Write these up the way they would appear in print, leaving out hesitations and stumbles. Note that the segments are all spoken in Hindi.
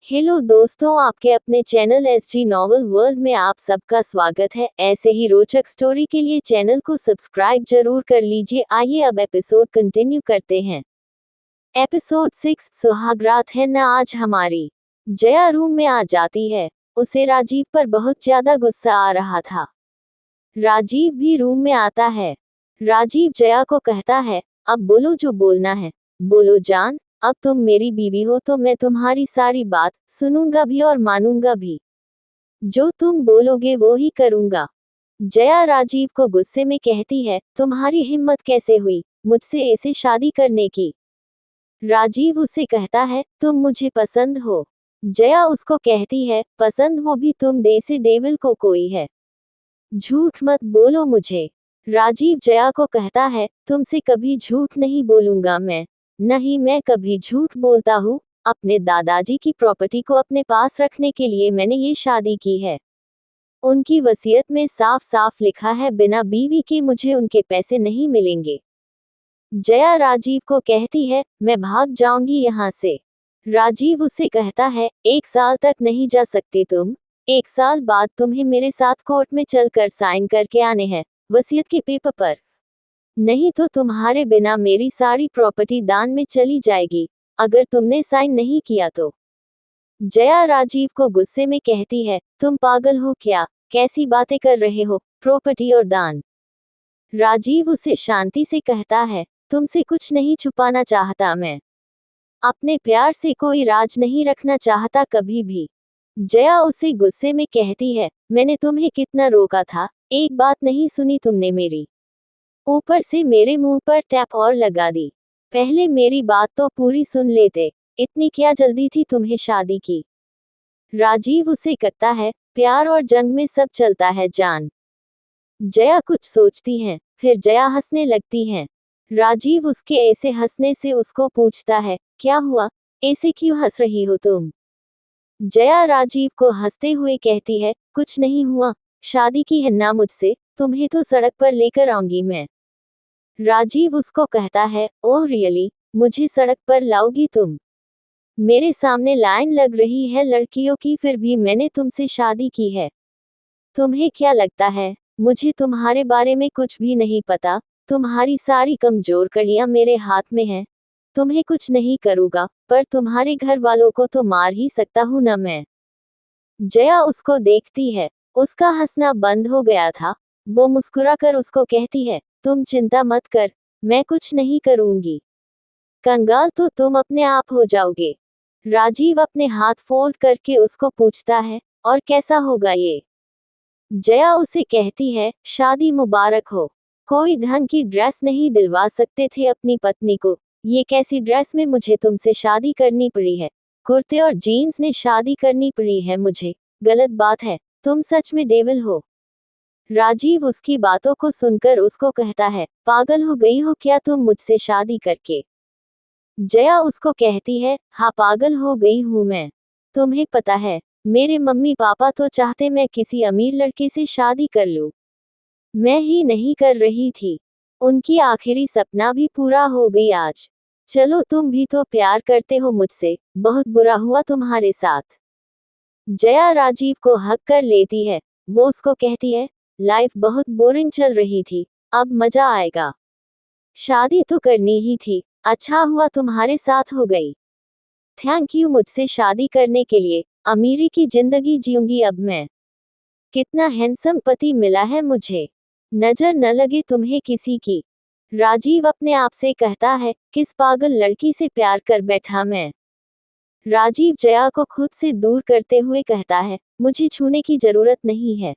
हेलो दोस्तों, आपके अपने चैनल एसजी नॉवल वर्ल्ड में आप सबका स्वागत है। ऐसे ही रोचक स्टोरी के लिए चैनल को सब्सक्राइब जरूर कर लीजिए। आइए अब एपिसोड कंटिन्यू करते हैं। एपिसोड 6 सुहागरात है न आज हमारी। जया रूम में आ जाती है। उसे राजीव पर बहुत ज्यादा गुस्सा आ रहा था। राजीव भी रूम में आता है। राजीव जया को कहता है, अब बोलो जो बोलना है। बोलो जान, अब तुम मेरी बीवी हो तो मैं तुम्हारी सारी बात सुनूंगा भी और मानूंगा भी। जो तुम बोलोगे वो ही करूंगा। जया राजीव को गुस्से में कहती है, तुम्हारी हिम्मत कैसे हुई मुझसे ऐसे शादी करने की। राजीव उसे कहता है, तुम मुझे पसंद हो। जया उसको कहती है, पसंद वो भी तुम जैसे डेविल को कोई है। झूठ मत बोलो मुझे। राजीव जया को कहता है, तुमसे कभी झूठ नहीं बोलूंगा मैं। नहीं, मैं कभी झूठ बोलता हूँ। अपने दादाजी की प्रॉपर्टी को अपने पास रखने के लिए मैंने ये शादी की है। उनकी वसीयत में साफ साफ लिखा है, बिना बीवी के मुझे उनके पैसे नहीं मिलेंगे। जया राजीव को कहती है, मैं भाग जाऊंगी यहाँ से। राजीव उसे कहता है, 1 साल तक नहीं जा सकते तुम। 1 साल बाद तुम्हें मेरे साथ कोर्ट में चलकर साइन करके आने हैं, वसीयत के पेपर पर। नहीं तो तुम्हारे बिना मेरी सारी प्रॉपर्टी दान में चली जाएगी, अगर तुमने साइन नहीं किया तो। जया राजीव को गुस्से में कहती है, तुम पागल हो क्या, कैसी बातें कर रहे हो, प्रॉपर्टी और दान। राजीव उसे शांति से कहता है, तुमसे कुछ नहीं छुपाना चाहता मैं। अपने प्यार से कोई राज नहीं रखना चाहता कभी भी। जया उसे गुस्से में कहती है, मैंने तुम्हें कितना रोका था, एक बात नहीं सुनी तुमने मेरी। ऊपर से मेरे मुंह पर टैप और लगा दी। पहले मेरी बात तो पूरी सुन लेते। इतनी क्या जल्दी थी तुम्हें शादी की। राजीव उसे कहता है, प्यार और जंग में सब चलता है जान। जया कुछ सोचती है, फिर जया हंसने लगती है। राजीव उसके ऐसे हंसने से उसको पूछता है, क्या हुआ, ऐसे क्यों हंस रही हो तुम। जया राजीव को हंसते हुए कहती है, कुछ नहीं हुआ, शादी की है ना मुझसे, तुम्हें तो सड़क पर लेकर आऊंगी मैं। राजीव उसको कहता है, ओह रियली, मुझे सड़क पर लाओगी तुम। मेरे सामने लाइन लग रही है लड़कियों की, फिर भी मैंने तुमसे शादी की है। तुम्हें क्या लगता है मुझे तुम्हारे बारे में कुछ भी नहीं पता। तुम्हारी सारी कमजोर कड़ियां मेरे हाथ में हैं। तुम्हें कुछ नहीं करूंगा, पर तुम्हारे घर वालों को तो मार ही सकता हूं ना मैं। जया उसको देखती है। उसका हंसना बंद हो गया था। वो मुस्कुराकर उसको कहती है, तुम चिंता मत कर, मैं कुछ नहीं करूंगी। कंगाल तो तुम अपने आप हो जाओगे। राजीव अपने हाथ फोल्ड करके उसको पूछता है, और कैसा होगा ये। जया उसे कहती है, शादी मुबारक हो। कोई ढंग की ड्रेस नहीं दिलवा सकते थे अपनी पत्नी को, ये कैसी ड्रेस में मुझे तुमसे शादी करनी पड़ी है। कुर्ते और जीन्स ने शादी करनी पड़ी है मुझे, गलत बात है, तुम सच में डेविल हो। राजीव उसकी बातों को सुनकर उसको कहता है, पागल हो गई हो क्या तुम मुझसे शादी करके। जया उसको कहती है, हाँ पागल हो गई हूँ मैं। तुम्हें पता है, मेरे मम्मी पापा तो चाहते मैं किसी अमीर लड़के से शादी कर लूं। मैं ही नहीं कर रही थी। उनकी आखिरी सपना भी पूरा हो गई आज। चलो तुम भी तो प्यार करते हो मुझसे, बहुत बुरा हुआ तुम्हारे साथ। जया राजीव को हक कर लेती है। वो उसको कहती है, लाइफ बहुत बोरिंग चल रही थी, अब मजा आएगा। शादी तो करनी ही थी, अच्छा हुआ तुम्हारे साथ हो गई। थैंक यू मुझसे शादी करने के लिए, अमीरी की जिंदगी जीऊंगी अब मैं। कितना हैंडसम पति मिला है मुझे, नजर न लगे तुम्हें किसी की। राजीव अपने आप से कहता है, किस पागल लड़की से प्यार कर बैठा मैं। राजीव जया को खुद से दूर करते हुए कहता है, मुझे छूने की जरूरत नहीं है।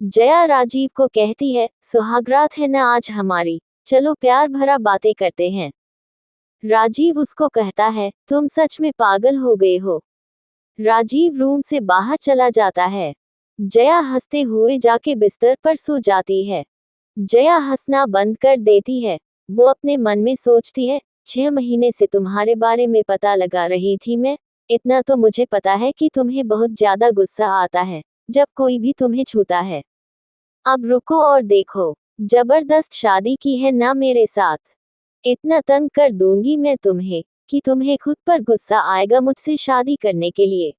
जया राजीव को कहती है, सुहागरात है ना आज हमारी, चलो प्यार भरा बातें करते हैं। राजीव उसको कहता है, तुम सच में पागल हो गए हो। राजीव रूम से बाहर चला जाता है। जया हंसते हुए जाके बिस्तर पर सो जाती है। जया हंसना बंद कर देती है। वो अपने मन में सोचती है, 6 महीने से तुम्हारे बारे में पता लगा रही थी मैं। इतना तो मुझे पता है कि तुम्हें बहुत ज्यादा गुस्सा आता है जब कोई भी तुम्हें छूता है। अब रुको और देखो, जबरदस्त शादी की है ना मेरे साथ। इतना तंग कर दूंगी मैं तुम्हें, कि तुम्हें खुद पर गुस्सा आएगा मुझसे शादी करने के लिए।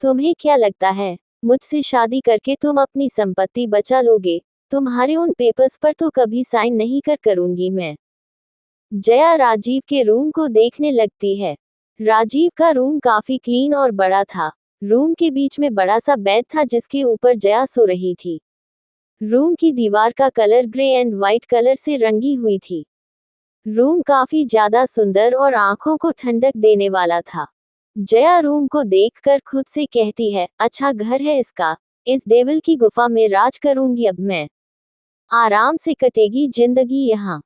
तुम्हें क्या लगता है, मुझसे शादी करके तुम अपनी संपत्ति बचा लोगे? तुम्हारे उन पेपर्स पर तो कभी साइन नहीं करूंगी मैं। जया राजीव के रूम को देखने लगती है। राजीव का रूम काफी क्लीन और बड़ा था। रूम के बीच में बड़ा सा बेड था जिसके ऊपर जया सो रही थी। रूम की दीवार का colour grey and white colour से रंगी हुई थी। रूम काफी ज्यादा सुंदर और आंखों को ठंडक देने वाला था। जया रूम को देखकर खुद से कहती है, अच्छा घर है इसका, इस डेविल की गुफा में राज करूंगी अब मैं। आराम से कटेगी जिंदगी यहाँ।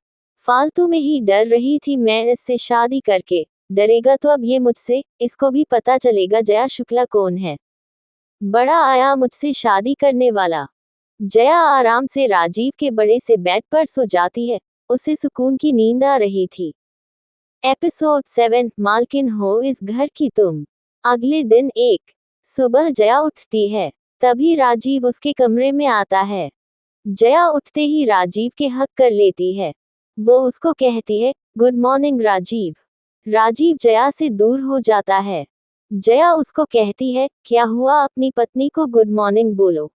फालतू में ही डर रही थी मैं इससे शादी करके, डरेगा तो अब ये मुझसे, इसको भी पता चलेगा जया शुक्ला कौन है। बड़ा आया मुझसे शादी करने वाला। जया आराम से राजीव के बड़े से बेड पर सो जाती है। उसे सुकून की नींद आ रही थी। एपिसोड 7, मालकिन हो इस घर की तुम। अगले दिन एक सुबह जया उठती है, तभी राजीव उसके कमरे में आता है। जया उठते ही राजीव के हक कर लेती है। वो उसको कहती है, गुड मॉर्निंग राजीव। राजीव जया से दूर हो जाता है। जया उसको कहती है, क्या हुआ, अपनी पत्नी को गुड मॉर्निंग बोलो।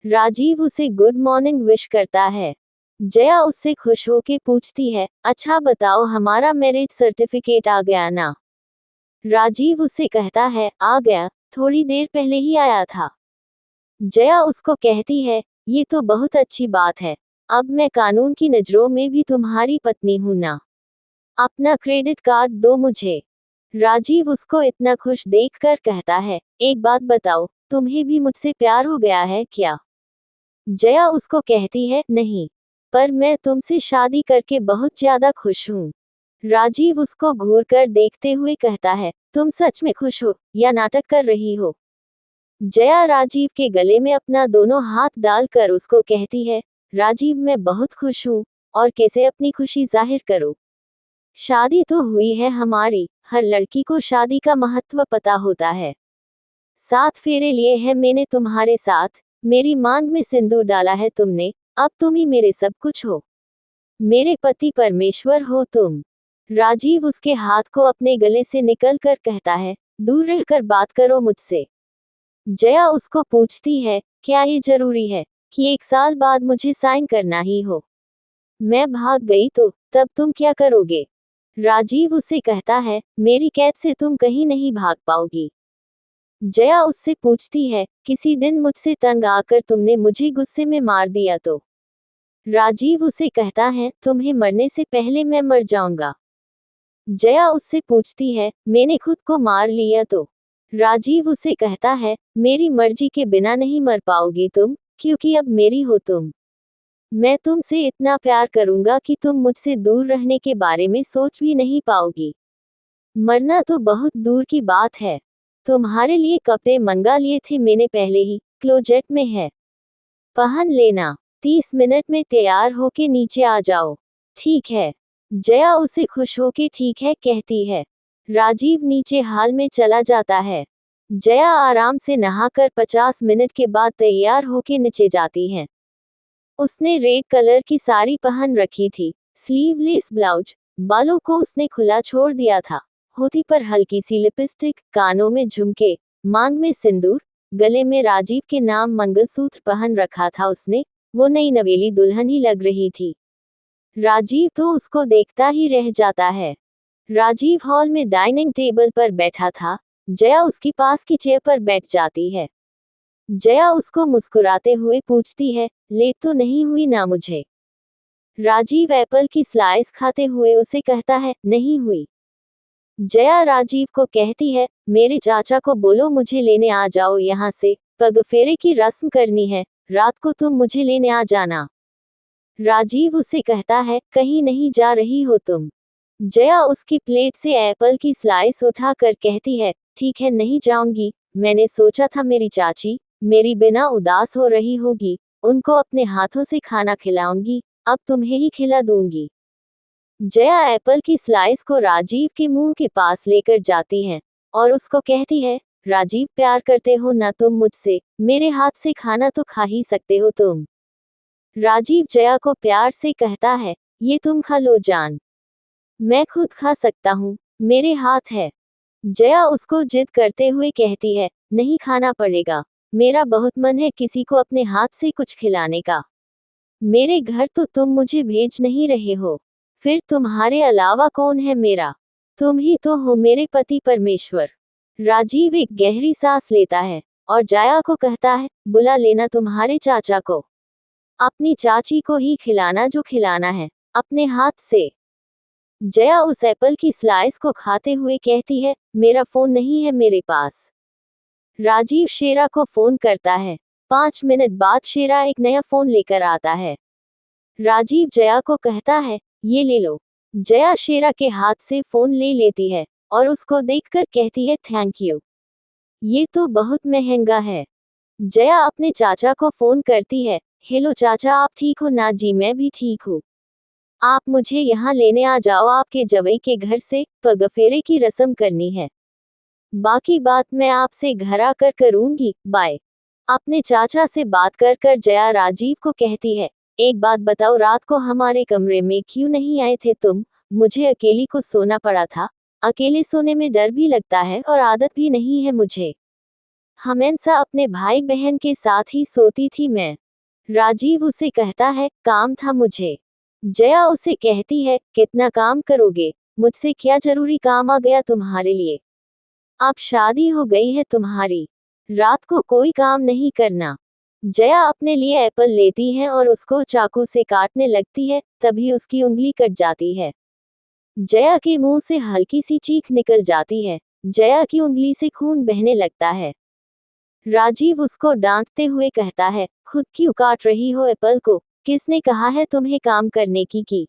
राजीव उसे गुड मॉर्निंग विश करता है। जया उससे खुश होके पूछती है, अच्छा बताओ हमारा मैरिज सर्टिफिकेट आ गया ना? राजीव उसे कहता है, आ गया, थोड़ी देर पहले ही आया था। जया उसको कहती है, ये तो बहुत अच्छी बात है, अब मैं कानून की नजरों में भी तुम्हारी पत्नी हूं ना। अपना क्रेडिट कार्ड दो मुझे। राजीव उसको इतना खुश देखकर कहता है, एक बात बताओ, तुम्हें भी मुझसे प्यार हो गया है क्या? जया उसको कहती है, नहीं, पर मैं तुमसे शादी करके बहुत ज्यादा खुश हूँ। राजीव उसको घूर कर देखते हुए कहता है, तुम सच में खुश हो या नाटक कर रही हो? जया राजीव के गले में अपना दोनों हाथ डालकर उसको कहती है, राजीव मैं बहुत खुश हूँ, और कैसे अपनी खुशी जाहिर करूँ? शादी तो हुई है हमारी, हर लड़की को शादी का महत्व पता होता है। 7 फेरे लिए हैं मैंने तुम्हारे साथ, मेरी मांग में सिंदूर डाला है तुमने, अब तुम ही मेरे सब कुछ हो, मेरे पति परमेश्वर हो तुम। राजीव उसके हाथ को अपने गले से निकल कर कहता है, दूर रहकर बात करो मुझसे। जया उसको पूछती है, क्या ये जरूरी है कि 1 साल बाद मुझे साइन करना ही हो? मैं भाग गई तो तब तुम क्या करोगे? राजीव उसे कहता है, मेरी कैद से तुम कहीं नहीं भाग पाओगी। जया उससे पूछती है, किसी दिन मुझसे तंग आकर तुमने मुझे गुस्से में मार दिया तो? राजीव उसे कहता है, तुम्हें मरने से पहले मैं मर जाऊंगा। जया उससे पूछती है, मैंने खुद को मार लिया तो? राजीव उसे कहता है, मेरी मर्जी के बिना नहीं मर पाओगी तुम, क्योंकि अब मेरी हो तुम। मैं तुमसे इतना प्यार करूंगा कि तुम मुझसे दूर रहने के बारे में सोच भी नहीं पाओगी। मरना तो बहुत दूर की बात है। तुम्हारे लिए कपड़े मंगा लिए थे मैंने पहले ही, क्लोजेट में है, पहन लेना। 30 मिनट में तैयार होके नीचे आ जाओ, ठीक है? जया उसे खुश होके ठीक है कहती है। राजीव नीचे हाल में चला जाता है। जया आराम से नहाकर 50 मिनट के बाद तैयार होके नीचे जाती है। उसने रेड कलर की साड़ी पहन रखी थी, स्लीवलेस ब्लाउज, बालों को उसने खुला छोड़ दिया था, होठी पर हल्की सी लिपस्टिक, कानों में झुमके, मांग में सिंदूर, गले में राजीव के नाम मंगलसूत्र पहन रखा था उसने। वो नई नवेली दुल्हन ही लग रही थी। राजीव तो उसको देखता ही रह जाता है। राजीव हॉल में डाइनिंग टेबल पर बैठा था। जया उसके पास की चेयर पर बैठ जाती है। जया उसको मुस्कुराते हुए पूछती है, लेट तो नहीं हुई ना मुझे? राजीव एप्पल की स्लाइस खाते हुए उसे कहता है, नहीं हुई। जया राजीव को कहती है, मेरे चाचा को बोलो मुझे लेने आ जाओ यहाँ से, पगफेरे की रस्म करनी है, रात को तुम मुझे लेने आ जाना। राजीव उसे कहता है, कहीं नहीं जा रही हो तुम? जया उसकी प्लेट से एप्पल की स्लाइस उठाकर कहती है, ठीक है नहीं जाऊंगी, मैंने सोचा था मेरी चाची मेरी बिना उदास हो रही होगी, उनको अपने हाथों से खाना खिलाऊंगी, अब तुम्हें ही खिला दूंगी। जया एप्पल की स्लाइस को राजीव के मुंह के पास लेकर जाती है और उसको कहती है, राजीव प्यार करते हो ना तुम मुझसे, मेरे हाथ से खाना तो खा ही सकते हो तुम। राजीव जया को प्यार से कहता है, ये तुम खा लो जान, मैं खुद खा सकता हूँ, मेरे हाथ है। जया उसको जिद करते हुए कहती है, नहीं खाना पड़ेगा, मेरा बहुत मन है किसी को अपने हाथ से कुछ खिलाने का। मेरे घर तो तुम मुझे भेज नहीं रहे हो, फिर तुम्हारे अलावा कौन है मेरा? तुम ही तो हो मेरे पति परमेश्वर। राजीव एक गहरी सांस लेता है और जया को कहता है, बुला लेना तुम्हारे चाचा को। अपनी चाची को ही खिलाना जो खिलाना है, अपने हाथ से। जया उस एप्पल की स्लाइस को खाते हुए कहती है, मेरा फोन नहीं है मेरे पास। राजीव शेरा को फोन करता है। 5 मिनट बाद शेरा एक नया फोन लेकर आता है। राजीव जया को कहता है, ये ले लो। जया शेरा के हाथ से फोन ले लेती है और उसको देखकर कहती है, थैंक यू, ये तो बहुत महंगा है। जया अपने चाचा को फोन करती है, हेलो चाचा, आप ठीक हो ना? जी मैं भी ठीक हूँ। आप मुझे यहाँ लेने आ जाओ, आपके जवई के घर से पगफेरे की रस्म करनी है। बाकी बात मैं आपसे घर आकर करूंगी, बाय। अपने चाचा से बात कर कर जया राजीव को कहती है, एक बात बताओ, रात को हमारे कमरे में क्यों नहीं आए थे तुम? मुझे अकेली को सोना पड़ा था। अकेले सोने में डर भी लगता है और आदत भी नहीं है मुझे। हमेशा अपने भाई बहन के साथ ही सोती थी मैं। राजीव उसे कहता है, काम था मुझे। जया उसे कहती है, कितना काम करोगे? मुझसे क्या जरूरी काम आ गया तुम्हारे लिए? अब शादी हो गई है तुम्हारी, रात को कोई काम नहीं करना। जया अपने लिए एप्पल लेती है और उसको चाकू से काटने लगती है, तभी उसकी उंगली कट जाती है। जया के मुंह से हल्की सी चीख निकल जाती है। जया की उंगली से खून बहने लगता है। राजीव उसको डांटते हुए कहता है, खुद क्यों काट रही हो एप्पल को? किसने कहा है तुम्हें काम करने की?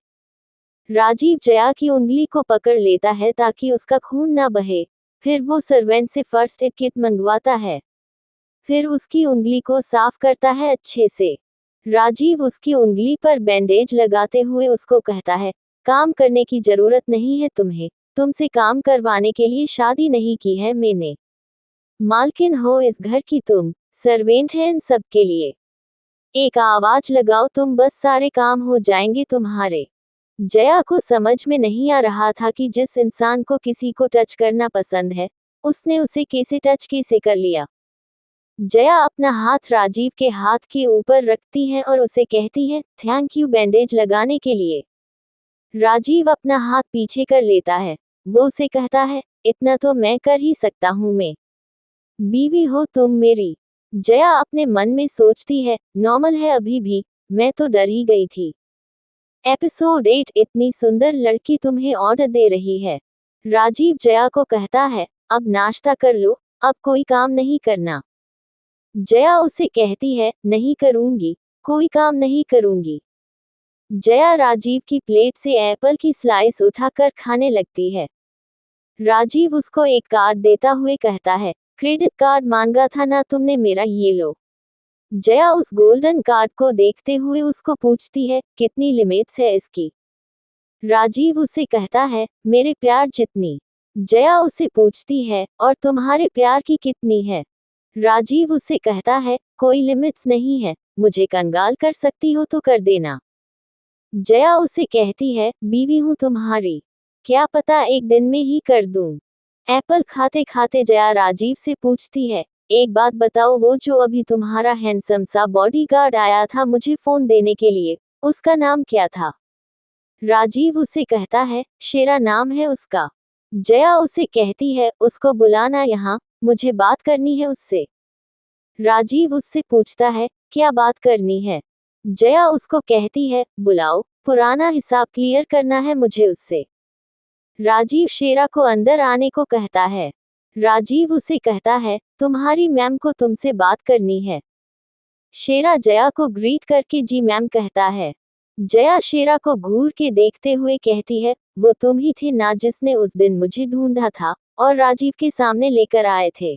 राजीव जया की उंगली को पकड़ लेता है ताकि उसका खून ना बहे। फिर वो सर्वेंट से फर्स्ट एड किट मंगवाता है। फिर उसकी उंगली को साफ करता है अच्छे से। राजीव उसकी उंगली पर बैंडेज लगाते हुए उसको कहता है, काम करने की जरूरत नहीं है तुम्हें, तुमसे काम करवाने के लिए शादी नहीं की है मैंने। मालकिन हो इस घर की तुम, सर्वेंट है इन सब के लिए। एक आवाज लगाओ तुम, बस सारे काम हो जाएंगे तुम्हारे। जया को समझ में नहीं आ रहा था कि जिस इंसान को किसी को टच करना पसंद है, उसने उसे कैसे टच कैसे कर लिया। जया अपना हाथ राजीव के हाथ के ऊपर रखती है और उसे कहती है, थैंक यू बैंडेज लगाने के लिए। राजीव अपना हाथ पीछे कर लेता है। वो उसे कहता है, इतना तो मैं कर ही सकता हूँ, मैं बीवी हो तुम मेरी। जया अपने मन में सोचती है, नॉर्मल है अभी भी, मैं तो डर ही गई थी। एपिसोड 8, इतनी सुंदर लड़की तुम्हें ऑर्डर दे रही है। राजीव जया को कहता है, अब नाश्ता कर लो, अब कोई काम नहीं करना। जया उसे कहती है, नहीं करूंगी, कोई काम नहीं करूंगी। जया राजीव की प्लेट से एप्पल की स्लाइस उठाकर खाने लगती है। राजीव उसको एक कार्ड देता हुए कहता है, क्रेडिट कार्ड मांगा था ना तुमने मेरा, ये लो। जया उस गोल्डन कार्ड को देखते हुए उसको पूछती है, कितनी लिमिट्स है इसकी? राजीव उसे कहता है, मेरे प्यार जितनी। जया उसे पूछती है, और तुम्हारे प्यार की कितनी है? राजीव उसे कहता है, कोई लिमिट्स नहीं है, मुझे कंगाल कर सकती हो तो कर देना। जया उसे कहती है, बीवी हूं तुम्हारी, क्या पता एक दिन में ही कर दूं। एप्पल खाते खाते जया राजीव से पूछती है, एक बात बताओ, वो जो अभी तुम्हारा हैंडसम सा बॉडीगार्ड आया था मुझे फोन देने के लिए, उसका नाम क्या था? राजीव उसे कहता है, शेरा नाम है उसका। जया उसे कहती है, उसको बुलाना यहाँ, मुझे बात करनी है उससे। राजीव उससे पूछता है, क्या बात करनी है? जया उसको कहती है, बुलाओ, पुराना हिसाब क्लियर करना है मुझे उससे। राजीव शेरा को अंदर आने को कहता है। राजीव उसे कहता है, तुम्हारी मैम को तुमसे बात करनी है। शेरा जया को ग्रीट करके जी मैम कहता है। जया शेरा को घूर के देखते हुए कहती है, वो तुम ही थे ना जिसने उस दिन मुझे ढूंढा था और राजीव के सामने लेकर आए थे?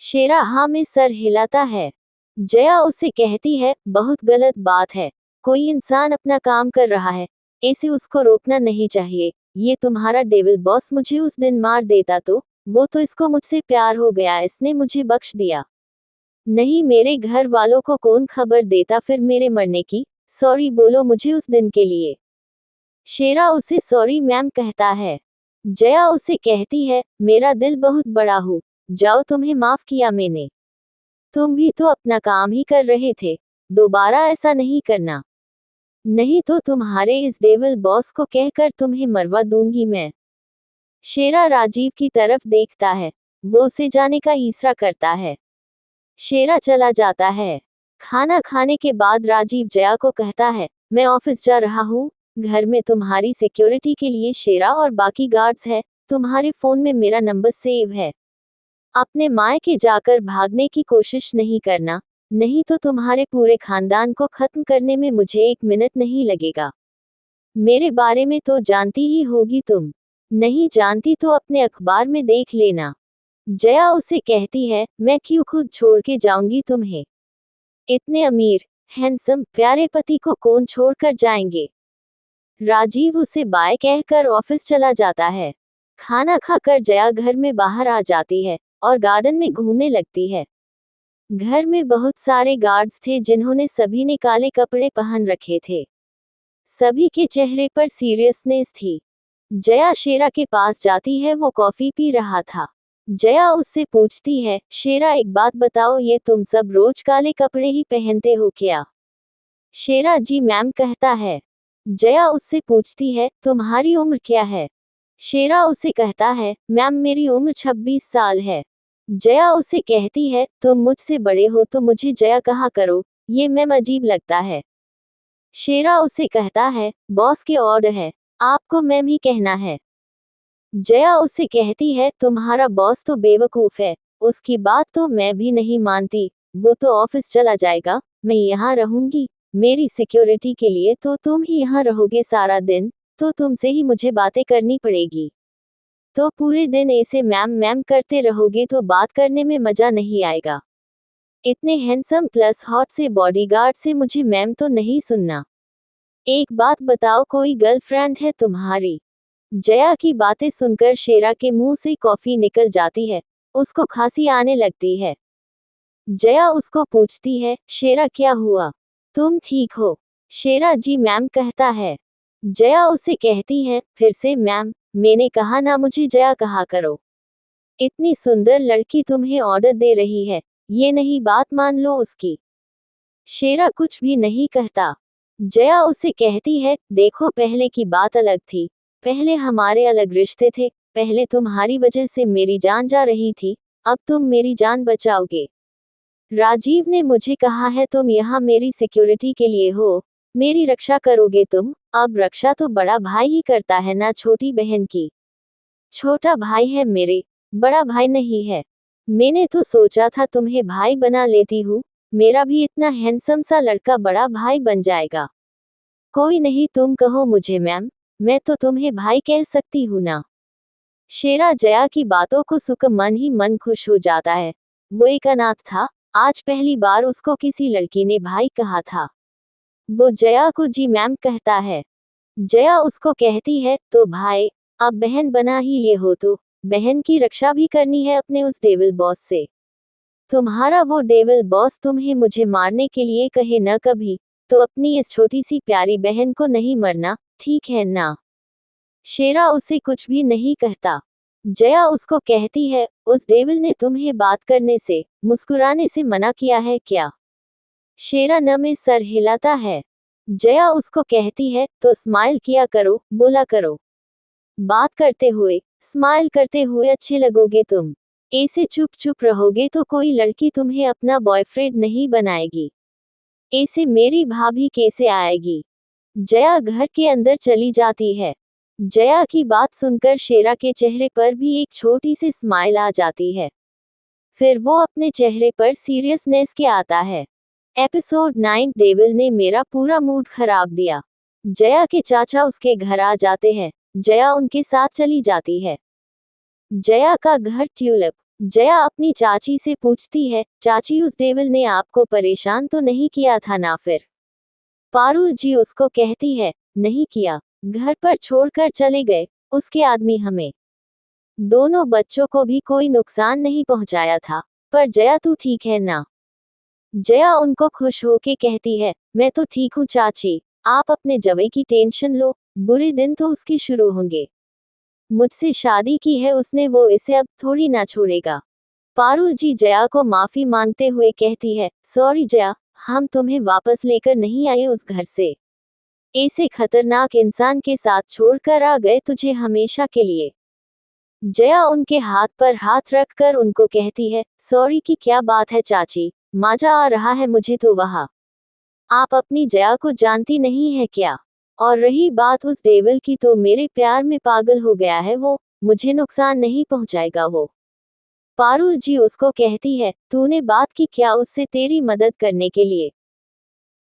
शेरा हाँ में सर हिलाता है। जया उसे कहती है, बहुत गलत बात है, कोई इंसान अपना काम कर रहा है, ऐसे उसको रोकना नहीं चाहिए। ये तुम्हारा डेविल बॉस मुझे उस दिन मार देता तो, वो तो इसको मुझसे प्यार हो गया, इसने मुझे बख्श दिया। नहीं, मेरे घर वालों को कौन खबर देता फिर मेरे मरने की? सॉरी बोलो मुझे उस दिन के लिए। शेरा उसे सॉरी मैम कहता है। जया उसे कहती है, मेरा दिल बहुत बड़ा हो, जाओ तुम्हें माफ किया मैंने। तुम भी तो अपना काम ही कर रहे थे, दोबारा ऐसा नहीं करना, नहीं तो तुम्हारे इस डेविल बॉस को कहकर तुम्हें मरवा दूंगी मैं। शेरा राजीव की तरफ देखता है, वो उसे जाने का इशारा करता है। शेरा चला जाता है। खाना खाने के बाद राजीव जया को कहता है, मैं ऑफिस जा रहा हूँ, घर में तुम्हारी सिक्योरिटी के लिए शेरा और बाकी गार्ड्स है, तुम्हारे फोन में मेरा नंबर सेव है। अपने मायके जाकर भागने की कोशिश नहीं करना, नहीं तो तुम्हारे पूरे खानदान को खत्म करने में मुझे 1 मिनट नहीं लगेगा। मेरे बारे में तो जानती ही होगी तुम, नहीं जानती तो अपने अखबार में देख लेना। जया उसे कहती है, मैं क्यों खुद छोड़ के जाऊंगी तुम्हें, इतने अमीर, हैंडसम, प्यारे पति को कौन छोड़कर जाएंगे। राजीव उसे बाय कहकर ऑफिस चला जाता है। खाना खाकर जया घर में बाहर आ जाती है और गार्डन में घूमने लगती है। घर में बहुत सारे गार्ड्स थे जिन्होंने सभी ने काले कपड़े पहन रखे थे। सभी के चेहरे पर सीरियसनेस थी। जया शेरा के पास जाती है, वो कॉफी पी रहा था। जया उससे पूछती है, शेरा एक बात बताओ, ये तुम सब रोज काले कपड़े ही पहनते हो क्या? शेरा जी मैम कहता है। जया उससे पूछती है, तुम्हारी उम्र क्या है? शेरा उसे कहता है, मैम मेरी उम्र 26 साल है। जया उसे कहती है, तुम मुझसे बड़े हो तो मुझे जया कहा करो, ये मैम अजीब लगता है। शेरा उसे कहता है, बॉस के ऑर्डर है, आपको मैम ही कहना है। जया उसे कहती है, तुम्हारा बॉस तो बेवकूफ है, उसकी बात तो मैं भी नहीं मानती, वो तो ऑफिस चला जाएगा, मैं यहाँ रहूंगी, मेरी सिक्योरिटी के लिए तो तुम ही यहाँ रहोगे सारा दिन, तो तुमसे ही मुझे बातें करनी पड़ेगी। तो पूरे दिन ऐसे मैम मैम करते रहोगे तो बात करने में मजा नहीं आएगा। इतने हैंडसम प्लस हॉट से बॉडीगार्ड से मुझे मैम तो नहीं सुनना। एक बात बताओ, कोई गर्लफ्रेंड है तुम्हारी? जया की बातें सुनकर शेरा के मुंह से कॉफी निकल जाती है, उसको खांसी आने लगती है। जया उसको पूछती है, शेरा क्या हुआ, तुम ठीक हो? शेरा जी मैम कहता है। जया उसे कहती है, फिर से मैम, मैंने कहा ना मुझे जया कहा करो। इतनी सुंदर लड़की तुम्हें ऑर्डर दे रही है, ये नहीं बात मान लो उसकी। शेरा कुछ भी नहीं कहता। जया उसे कहती है, देखो पहले की बात अलग थी, पहले हमारे अलग रिश्ते थे, पहले तुम्हारी वजह से मेरी जान जा रही थी, अब तुम मेरी जान बचाओगे। राजीव ने मुझे कहा है तुम यहाँ मेरी सिक्योरिटी के लिए हो, मेरी रक्षा करोगे तुम, अब रक्षा तो बड़ा भाई ही करता है ना छोटी बहन की। छोटा भाई है मेरे, बड़ा भाई नहीं है। मैंने तो सोचा था तुम्हें भाई बना लेती हूँ, मेरा भी इतना हैंडसम सा लड़का बड़ा भाई बन जाएगा। कोई नहीं, तुम कहो मुझे मैम, मैं तो तुम्हें भाई कह सकती हूँ ना। शेरा जया की बातों को सुन मन ही मन खुश हो जाता है। वो एक अनाथ था, आज पहली बार उसको किसी लड़की ने भाई कहा था। वो जया को जी मैम कहता है। जया उसको कहती है, तो भाई, अब बहन बना ही लिए हो तो बहन की रक्षा भी करनी है अपने उस डेविल बॉस से। तुम्हारा वो डेविल बॉस तुम्हें मुझे मारने के लिए कहे न कभी, तो अपनी इस छोटी सी प्यारी बहन को नहीं मरना, ठीक है ना? शेरा उसे कुछ भी नहीं कहता। जया उसको कहती है, उस डेविल ने तुम्हें बात करने से, मुस्कुराने से मना किया है क्या? शेरा न में सर हिलाता है। जया उसको कहती है, तो स्माइल किया करो, बोला करो। बात करते हुए, स्माइल करते हुए अच्छे लगोगे तुम। ऐसे चुप चुप रहोगे तो कोई लड़की तुम्हें अपना बॉयफ्रेंड नहीं बनाएगी। ऐसे मेरी भाभी कैसे आएगी? जया घर के अंदर चली जाती है। जया की बात सुनकर शेरा के चेहरे पर भी एक छोटी सी स्माइल आ जाती है। फिर वो अपने चेहरे पर सीरियसनेस के आता है। एपिसोड 9, डेविल ने मेरा पूरा मूड खराब दिया। जया के चाचा उसके घर आ जाते हैं। जया उनके साथ चली जाती है। जया का घर ट्यूलिप। जया अपनी चाची से पूछती है, चाची उस डेविल ने आपको परेशान तो नहीं किया था ना? फिर पारुल जी उसको कहती है, नहीं किया, घर पर छोड़कर चले गए उसके आदमी हमें। दोनों बच्चों को भी कोई नुकसान नहीं पहुंचाया था। पर जया तू ठीक है ना? जया उनको खुश होके कहती है, मैं तो ठीक हूँ चाची, आप अपने जवे की टेंशन लो, बुरे दिन तो उसके शुरू होंगे। मुझसे शादी की है उसने, वो इसे अब थोड़ी ना छोड़ेगा। पारुल जी जया को माफी मांगते हुए कहती है, सॉरी जया, हम तुम्हें वापस लेकर नहीं आए उस घर से। ऐसे खतरनाक इंसान के साथ छोड़कर आ गए तुझे हमेशा के लिए। जया उनके हाथ पर हाथ रखकर उनको कहती है, सॉरी की क्या बात है चाची, माजा आ रहा है मुझे तो वहाँ। आप अपनी जया को जानती नहीं है क्या? और रही बात उस डेविल की, तो मेरे प्यार में पागल हो गया है वो, मुझे नुकसान नहीं पहुंचाएगा वो। पारुल जी उसको कहती है, तूने बात की क्या उससे तेरी मदद करने के लिए?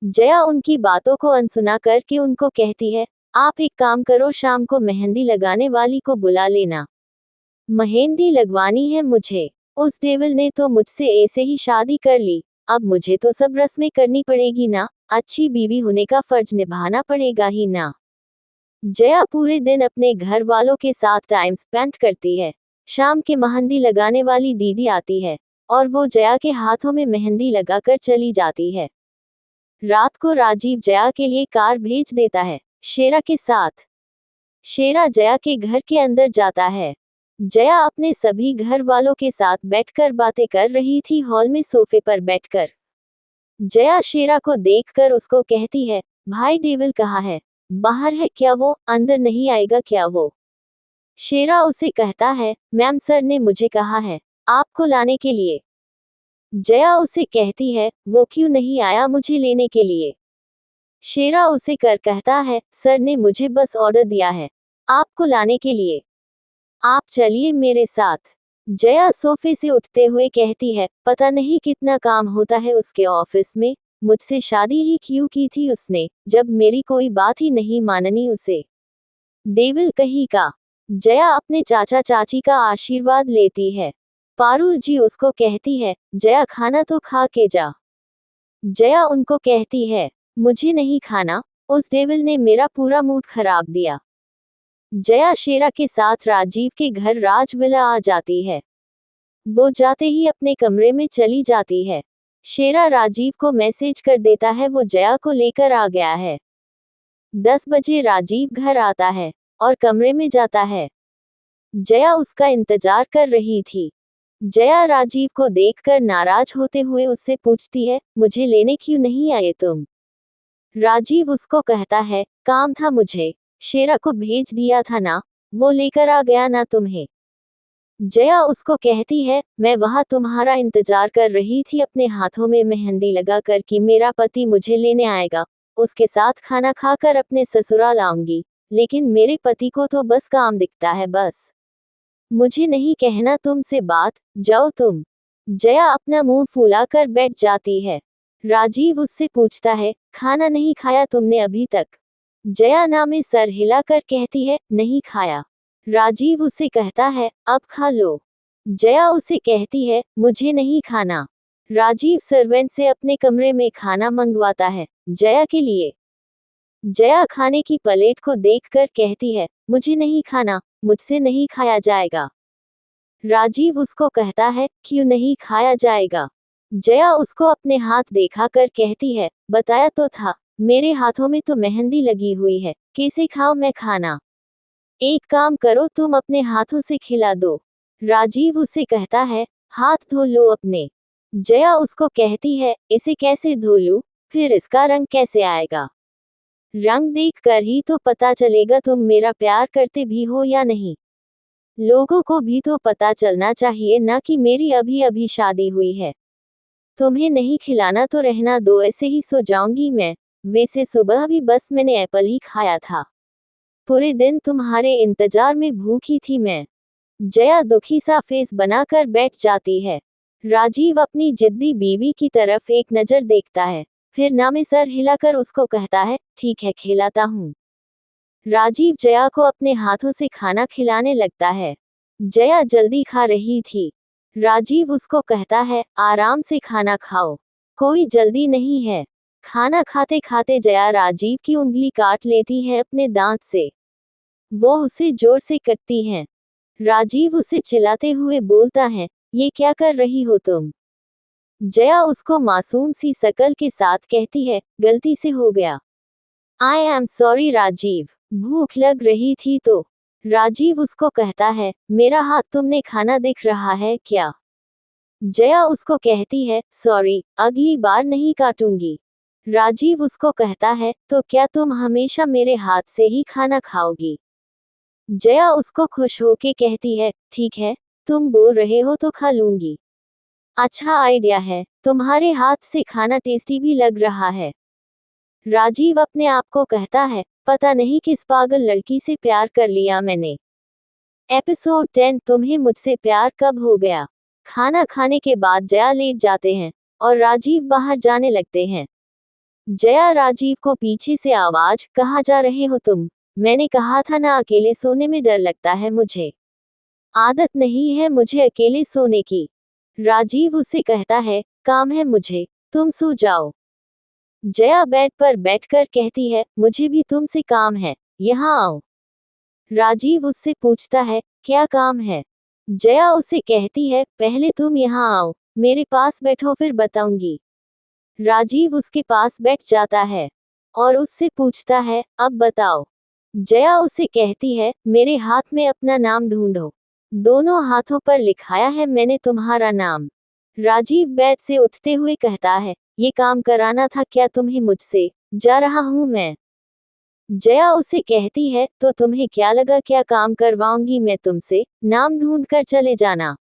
जया उनकी बातों को अनसुना करके उनको कहती है, आप एक काम करो, शाम को मेहंदी लगाने वाली को बुला लेना। मेहंदी लगवानी है मुझे। उस डेविल ने तो मुझसे ऐसे ही शादी कर ली, अब मुझे तो सब रस्में करनी पड़ेगी ना, अच्छी बीवी होने का फर्ज निभाना पड़ेगा ही ना। जया पूरे दिन अपने घर वालों के साथ टाइम स्पेंड करती है। शाम के मेहंदी लगाने वाली दीदी आती है और वो जया के हाथों में मेहंदी लगाकर चली जाती है। रात को राजीव जया के लिए कार भेज देता है, शेरा के साथ। शेरा जया के घर के अंदर जाता है। जया अपने सभी घर वालों के साथ बैठकर बातें कर रही थी हॉल में सोफे पर बैठकर। जया शेरा को देखकर उसको कहती है, भाई डेविल कहाँ है? बाहर है क्या वो, अंदर नहीं आएगा क्या वो? शेरा उसे कहता है, मैम सर ने मुझे कहा है आपको लाने के लिए। जया उसे कहती है, वो क्यों नहीं आया मुझे लेने के लिए? शेरा उसे कर कहता है, सर ने मुझे बस ऑर्डर दिया है आपको लाने के लिए, आप चलिए मेरे साथ। जया सोफे से उठते हुए कहती है, पता नहीं कितना काम होता है उसके ऑफिस में, मुझसे शादी ही क्यों की थी उसने, जब मेरी कोई बात ही नहीं माननी उसे। डेविल कहीं का। जया अपने चाचा चाची का आशीर्वाद लेती है। पारुल जी उसको कहती है, जया खाना तो खा के जा। जया उनको कहती है, मुझे नहीं खाना, उस डेविल ने मेरा पूरा मूड खराब दिया। जया शेरा के साथ राजीव के घर राजविला आ जाती है। वो जाते ही अपने कमरे में चली जाती है। शेरा राजीव को मैसेज कर देता है वो जया को लेकर आ गया है। 10 बजे राजीव घर आता है और कमरे में जाता है। जया उसका इंतजार कर रही थी। जया राजीव को देखकर नाराज होते हुए उससे पूछती है, मुझे लेने क्यों नहीं आए तुम? राजीव उसको कहता है, काम था मुझे, शेरा को भेज दिया था ना, वो लेकर आ गया ना तुम्हें। जया उसको कहती है, मैं वहां तुम्हारा इंतजार कर रही थी अपने हाथों में मेहंदी लगाकर कि मेरा पति मुझे लेने आएगा, उसके साथ खाना खाकर अपने ससुराल आऊंगी, लेकिन मेरे पति को तो बस काम दिखता है बस। मुझे नहीं कहना तुमसे बात, जाओ तुम। जया अपना मुंह फुलाकर बैठ जाती है। राजीव उससे पूछता है, खाना नहीं खाया तुमने अभी तक? जया ना में सर हिलाकर कहती है, नहीं खाया। राजीव उसे कहता है, अब खा लो। जया उसे कहती है, मुझे नहीं खाना। राजीव सर्वेंट से अपने कमरे में खाना मंगवाता है, जया के लिए। जया खाने की प्लेट को देखकर कहती है, मुझे नहीं खाना, मुझसे नहीं खाया जाएगा। राजीव उसको कहता है, क्यों नहीं खाया जाएगा? जया उसको अपने हाथ दिखाकर कहती है, बताया तो था, मेरे हाथों में तो मेहंदी लगी हुई है, कैसे खाओ मैं खाना? एक काम करो तुम अपने हाथों से खिला दो। राजीव उसे कहता है, हाथ धो लो अपने। जया उसको कहती है, इसे कैसे धो लूं, फिर इसका रंग कैसे आएगा? रंग देख कर ही तो पता चलेगा तुम मेरा प्यार करते भी हो या नहीं। लोगों को भी तो पता चलना चाहिए ना कि मेरी अभी अभी शादी हुई है। तुम्हें नहीं खिलाना तो रहना दो, ऐसे ही सो जाऊंगी मैं। वैसे सुबह भी बस मैंने एप्पल ही खाया था। पूरे दिन तुम्हारे इंतजार में भूखी थी मैं। जया दुखी सा फेस बनाकर बैठ जाती है। राजीव अपनी जिद्दी बीवी की तरफ एक नजर देखता है, फिर ना में सर हिलाकर उसको कहता है, ठीक है खिलाता हूँ। राजीव जया को अपने हाथों से खाना खिलाने लगता है। जया जल्दी खा रही थी। राजीव उसको कहता है, आराम से खाना खाओ, कोई जल्दी नहीं है। खाना खाते खाते जया राजीव की उंगली काट लेती है अपने दांत से। वो उसे जोर से कटती हैं। राजीव उसे चिल्लाते हुए बोलता है, ये क्या कर रही हो तुम? जया उसको मासूम सी शकल के साथ कहती है, गलती से हो गया। आई एम सॉरी राजीव, भूख लग रही थी तो। राजीव उसको कहता है, मेरा हाथ तुमने खाना दिख रहा है क्या? जया उसको कहती है, सॉरी, अगली बार नहीं काटूंगी। राजीव उसको कहता है, तो क्या तुम हमेशा मेरे हाथ से ही खाना खाओगी? जया उसको खुश होके कहती है, ठीक है, तुम बोल रहे हो तो खा लूंगी। अच्छा आइडिया है, तुम्हारे हाथ से खाना टेस्टी भी लग रहा है। राजीव अपने आप को कहता है, पता नहीं किस पागल लड़की से प्यार कर लिया मैंने। एपिसोड 10 तुम्हें मुझसे प्यार कब हो गया। खाना खाने के बाद जया लेट जाते हैं और राजीव बाहर जाने लगते हैं। जया राजीव को पीछे से आवाज, कहाँ जा रहे हो तुम? मैंने कहा था ना अकेले सोने में डर लगता है मुझे। आदत नहीं है मुझे अकेले सोने की। राजीव उसे कहता है, काम है मुझे, तुम सो जाओ। जया बेड पर बैठकर कहती है, मुझे भी तुमसे काम है, यहाँ आओ। राजीव उससे पूछता है, क्या काम है? जया उसे कहती है, पहले तुम यहाँ आओ, मेरे पास बैठो फिर बताऊंगी। राजीव उसके पास बैठ जाता है और उससे पूछता है, अब बताओ। जया उसे कहती है, मेरे हाथ में अपना नाम ढूंढो। दोनों हाथों पर लिखाया है मैंने तुम्हारा नाम। राजीव बेड से उठते हुए कहता है, ये काम कराना था क्या तुम्हें मुझसे? जा रहा हूं मैं। जया उसे कहती है, तो तुम्हें क्या लगा क्या काम करवाऊंगी मैं तुमसे? नाम ढूंढ कर चले जाना।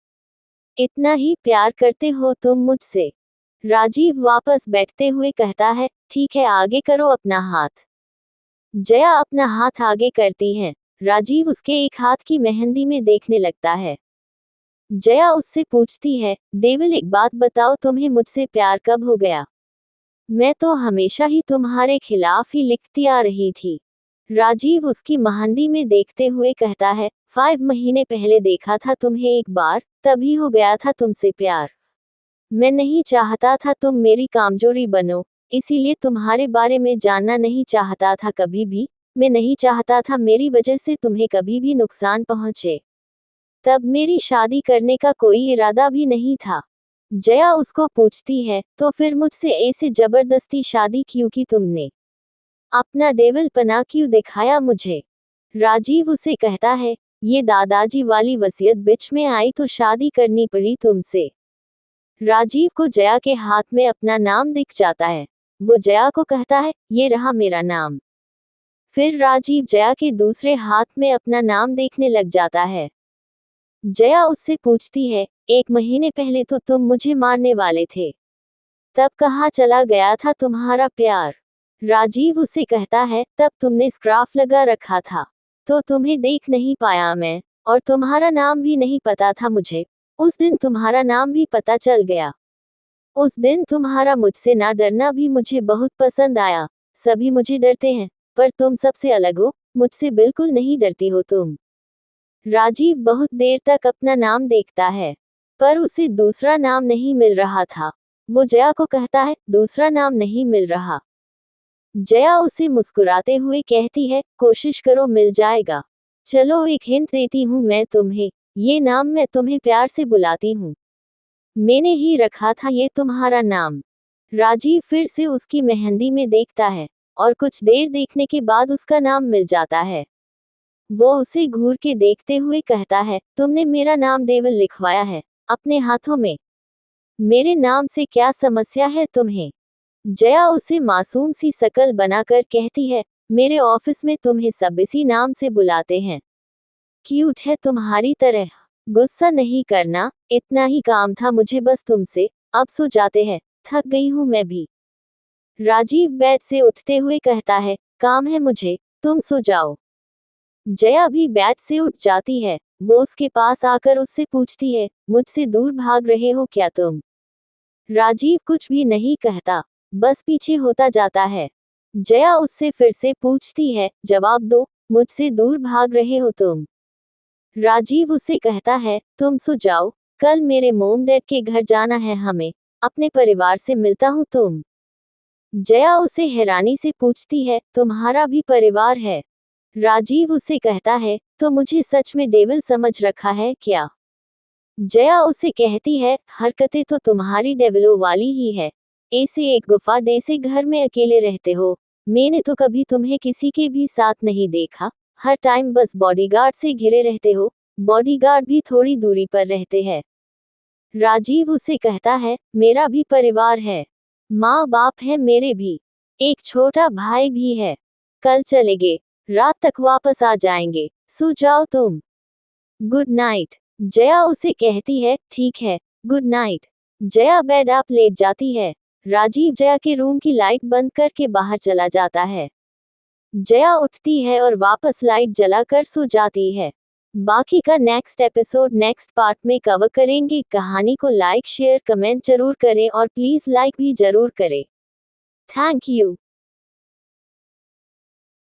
इतना ही प्यार करते हो तुम मुझसे? राजीव वापस बैठते हुए कहता है, ठीक है आगे करो अपना हाथ। जया अपना हाथ आगे करती है। राजीव उसके एक हाथ की मेहंदी में देखने लगता है। जया उससे पूछती है, देवल एक बात बताओ तुम्हें मुझसे प्यार कब हो गया? मैं तो हमेशा ही तुम्हारे खिलाफ ही लिखती आ रही थी। राजीव उसकी मेहंदी में देखते हुए कहता है, 5 महीने पहले देखा था तुम्हें एक बार, तभी हो गया था तुमसे प्यार। मैं नहीं चाहता था तुम मेरी कामजोरी बनो, इसीलिए तुम्हारे बारे में जानना नहीं चाहता था कभी भी। मैं नहीं चाहता था मेरी वजह से तुम्हें कभी भी नुकसान पहुंचे। तब मेरी शादी करने का कोई इरादा भी नहीं था। जया उसको पूछती है, तो फिर मुझसे ऐसे जबरदस्ती शादी क्यों की तुमने? अपना डेविल पना क्यों दिखाया मुझे? राजीव उसे कहता है, ये दादाजी वाली वसीयत बीच में आई तो शादी करनी पड़ी तुमसे। राजीव को जया के हाथ में अपना नाम दिख जाता है। वो जया को कहता है, ये रहा मेरा नाम। फिर राजीव जया के दूसरे हाथ में अपना नाम देखने लग जाता है। जया उससे पूछती है, 1 महीने पहले तो तुम मुझे मारने वाले थे, तब कहाँ चला गया था तुम्हारा प्यार? राजीव उसे कहता है, तब तुमने स्क्राफ लगा रखा था, तो तुम्हें देख नहीं पाया मैं, और तुम्हारा नाम भी नहीं पता था मुझे। उस दिन तुम्हारा नाम भी पता चल गया। उस दिन तुम्हारा मुझसे ना डरना भी मुझे बहुत पसंद आया। सभी मुझे डरते हैं, पर तुम सबसे अलग हो, मुझसे बिल्कुल नहीं डरती हो तुम। राजीव बहुत देर तक अपना नाम देखता है, पर उसे दूसरा नाम नहीं मिल रहा था। वो जया को कहता है, दूसरा नाम नहीं मिल रहा। जया उसे मुस्कुराते हुए कहती है, कोशिश करो मिल जाएगा। चलो एक हिंट देती हूँ मैं तुम्हें, ये नाम मैं तुम्हें प्यार से बुलाती हूँ। मैंने ही रखा था ये तुम्हारा नाम। राजीव फिर से उसकी मेहंदी में देखता है और कुछ देर देखने के बाद उसका नाम मिल जाता है। वो उसे घूर के देखते हुए कहता है, तुमने मेरा नाम देवल लिखवाया है अपने हाथों में। मेरे नाम से क्या समस्या है तुम्हें? जया उसे मासूम सी शकल बनाकर कहती है, मेरे ऑफिस में तुम्हें सब इसी नाम से बुलाते हैं। क्यूट है तुम्हारी तरह। गुस्सा नहीं करना, इतना ही काम था मुझे बस तुमसे। अब सो जाते हैं, थक गई हूं मैं भी। राजीव बेड से उठते हुए कहता है, काम है मुझे, तुम सो जाओ। जया भी बेड से उठ जाती है। वो उसके पास आकर उससे पूछती है, मुझसे दूर भाग रहे हो क्या तुम? राजीव कुछ भी नहीं कहता, बस पीछे होता जाता है। जया उससे फिर से पूछती है, जवाब दो, मुझसे दूर भाग रहे हो तुम? राजीव उसे कहता है, तुम सो जाओ, कल मेरे मोम डैड के घर जाना है हमें, अपने परिवार से मिलता हूँ तुम। जया उसे हैरानी से पूछती है, तुम्हारा भी परिवार है? राजीव उसे कहता है, तो मुझे सच में डेविल समझ रखा है क्या? जया उसे कहती है, हरकतें तो तुम्हारी डेविलों वाली ही है। ऐसे एक गुफा जैसे घर में अकेले रहते हो। मैंने तो कभी तुम्हें किसी के भी साथ नहीं देखा, हर टाइम बस बॉडीगार्ड से घिरे रहते हो, बॉडीगार्ड भी थोड़ी दूरी पर रहते हैं। राजीव उसे कहता है, मेरा भी परिवार है, माँ बाप है मेरे भी, एक छोटा भाई भी है, कल चलेंगे, रात तक वापस आ जाएंगे, सो जाओ तुम, गुड नाइट। जया उसे कहती है, ठीक है, गुड नाइट। जया बेड आप लेट जाती है। राजीव जया के रूम की लाइट बंद करके बाहर चला जाता है। जया उठती है और वापस लाइट जलाकर सो जाती है। बाकी का नेक्स्ट एपिसोड नेक्स्ट पार्ट में कवर करेंगे। कहानी को लाइक शेयर कमेंट जरूर करें और प्लीज लाइक भी जरूर करें। Thank you.